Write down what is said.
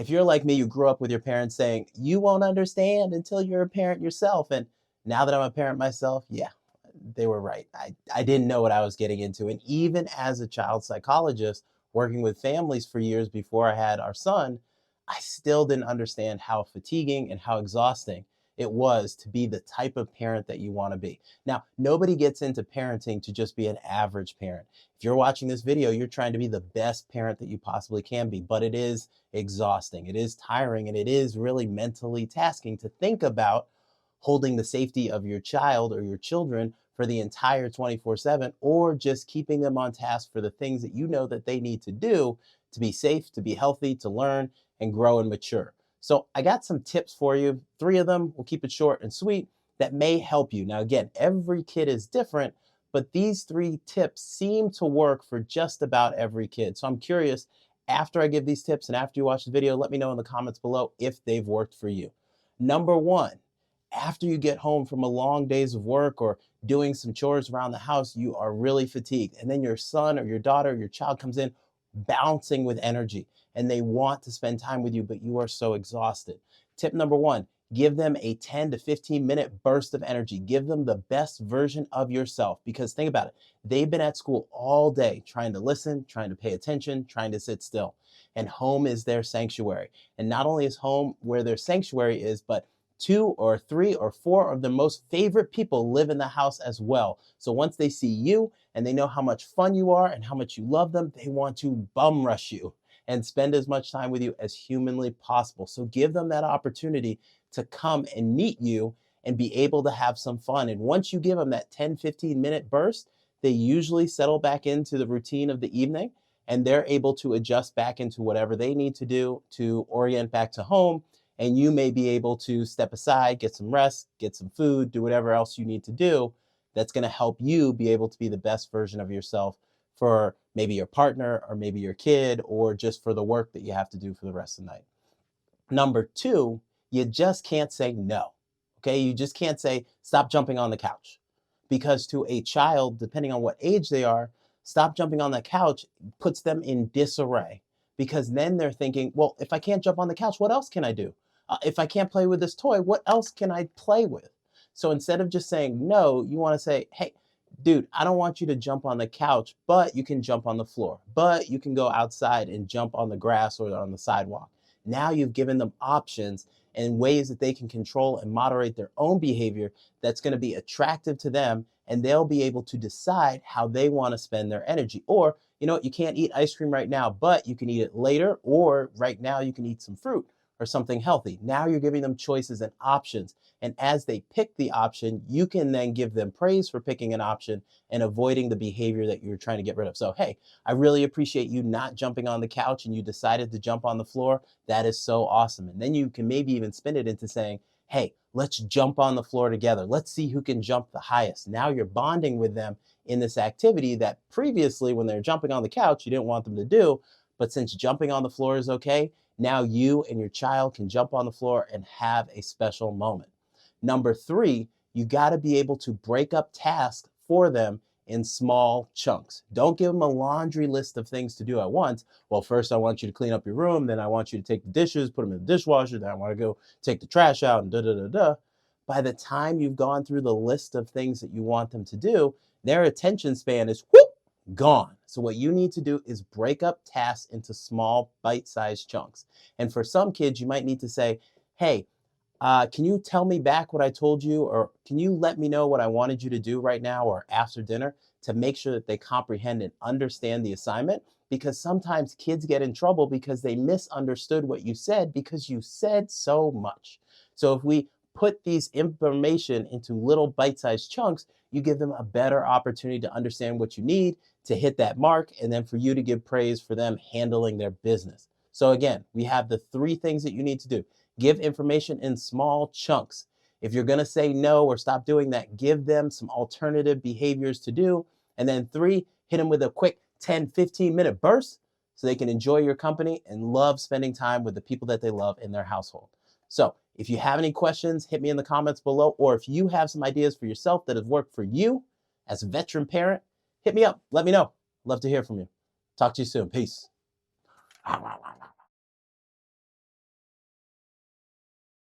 If you're like me, you grew up with your parents saying, you won't understand until you're a parent yourself. And now that I'm a parent myself, yeah, they were right. I didn't know what I was getting into. And even as a child psychologist working with families for years before I had our son, I still didn't understand how fatiguing and how exhausting it was to be the type of parent that you want to be. Now, nobody gets into parenting to just be an average parent. If you're watching this video, you're trying to be the best parent that you possibly can be, but it is exhausting, it is tiring, and it is really mentally tasking to think about holding the safety of your child or your children for the entire 24/7, or just keeping them on task for the things that you know that they need to do to be safe, to be healthy, to learn and grow and mature. So I got some tips for you. 3 of them, we'll keep it short and sweet, that may help you. Now, again, every kid is different, but these 3 tips seem to work for just about every kid. So I'm curious, after I give these tips and after you watch the video, let me know in the comments below if they've worked for you. Number 1, after you get home from a long days of work or doing some chores around the house, you are really fatigued. And then your son or your daughter or your child comes in bouncing with energy and they want to spend time with you, but you are so exhausted. Tip number 1, give them a 10 to 15-minute burst of energy. Give them the best version of yourself, because think about it. They've been at school all day trying to listen, trying to pay attention, trying to sit still. And home is their sanctuary. And not only is home where their sanctuary is, but 2 or 3 or 4 of their most favorite people live in the house as well. So once they see you and they know how much fun you are and how much you love them, they want to bum rush you and spend as much time with you as humanly possible. So give them that opportunity to come and meet you and be able to have some fun. And once you give them that 10-15 minute burst, they usually settle back into the routine of the evening and they're able to adjust back into whatever they need to do to orient back to home. And you may be able to step aside, get some rest, get some food, do whatever else you need to do that's going to help you be able to be the best version of yourself for maybe your partner or maybe your kid, or just for the work that you have to do for the rest of the night. Number 2, you just can't say no. Okay, you just can't say stop jumping on the couch, because to a child, depending on what age they are, stop jumping on the couch puts them in disarray, because then they're thinking, well, if I can't jump on the couch, what else can I do? If I can't play with this toy, what else can I play with? So instead of just saying no, you want to say, hey, dude, I don't want you to jump on the couch, but you can jump on the floor, but you can go outside and jump on the grass or on the sidewalk. Now you've given them options and ways that they can control and moderate their own behavior that's going to be attractive to them, and they'll be able to decide how they want to spend their energy. Or, you know what, you can't eat ice cream right now, but you can eat it later, or right now you can eat some fruit or something healthy. Now you're giving them choices and options. And as they pick the option, you can then give them praise for picking an option and avoiding the behavior that you're trying to get rid of. So, hey, I really appreciate you not jumping on the couch and you decided to jump on the floor. That is so awesome. And then you can maybe even spin it into saying, hey, let's jump on the floor together. Let's see who can jump the highest. Now you're bonding with them in this activity that previously, when they're jumping on the couch, you didn't want them to do. But since jumping on the floor is okay, now you and your child can jump on the floor and have a special moment. Number 3, you got to be able to break up tasks for them in small chunks. Don't give them a laundry list of things to do at once. Well, first I want you to clean up your room, then I want you to take the dishes, put them in the dishwasher, then I want to go take the trash out, and da da da da. By the time you've gone through the list of things that you want them to do, their attention span is whoop, gone. So what you need to do is break up tasks into small bite-sized chunks. And for some kids, you might need to say, hey, can you tell me back what I told you? Or can you let me know what I wanted you to do right now or after dinner, to make sure that they comprehend and understand the assignment? Because sometimes kids get in trouble because they misunderstood what you said because you said so much. So if we put these information into little bite-sized chunks, you give them a better opportunity to understand what you need to hit that mark, and then for you to give praise for them handling their business. So again, we have the 3 things that you need to do. Give information in small chunks. If you're going to say no or stop doing that, give them some alternative behaviors to do. And then 3, hit them with a quick 10-15 minute burst so they can enjoy your company and love spending time with the people that they love in their household. So if you have any questions, hit me in the comments below. Or if you have some ideas for yourself that have worked for you as a veteran parent, hit me up. Let me know. Love to hear from you. Talk to you soon. Peace.